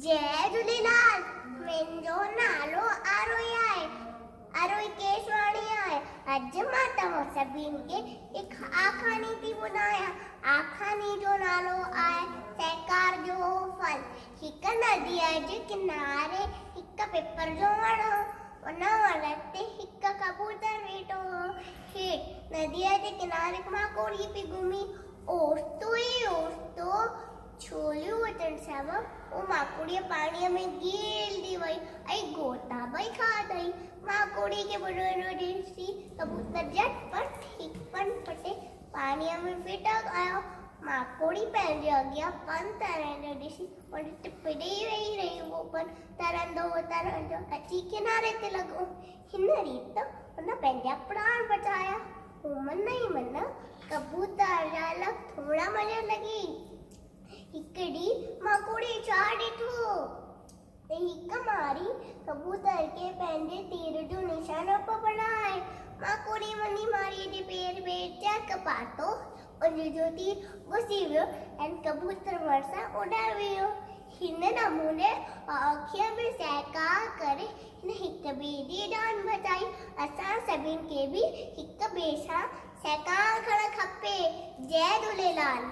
जय झूलेलाल। मुंहिंजो नालो आरोही केसवाणी आहे। अॼु मां तव्हां सभिनि खे हिकु आखाणी थी ॿुधायां। आखाणी जो नालो आहे सहकार जो फल। हिकु नदीअ जे किनारे हिकु पिपर जो वण हो। उन वण ते हिकु कबूतर वेठो हो। नदीअ जे किनारे माकोड़ी पई घुमी। ओस्तो छोलियूं वठण सां माकोड़ी पाणीअ में गिरदी वई ऐं गोता भई खाधई। माकोड़ी खे ॿुधणु ॾिसी कबूतर झटपट हिकु पन पटे पाणीअ में फिटक आयो। माकोड़ी पंहिंजे अॻियां पन तरणु ॾिसी उन टिपी वेही रही। उहो पन तरंदो अची किनारे ते लॻो। हिन रीति हुन पंहिंजा प्राण बचाया। मन ई मन कबूतर जा लख थोड़ा मज़ा लॻी। हिकु ॾींहुं माकोड़ी छा ॾिठो त हिकु मारी कबूतर खे पंहिंजे तीर जो निशानो पियो बणाए। माकोड़ी वञी मारीअ जे पेर में चक पातो। उनजो तीर घुसी वियो ऐं कबूतर वरसां उॾाए वियो। हिन नमूने अखियुनि में सहकार करे हिन हिक ॿिए जी जान बचाई। असां सभिनि खे बि हिक ॿिए सां सहकार करणु खपे। जय झूलेलाल।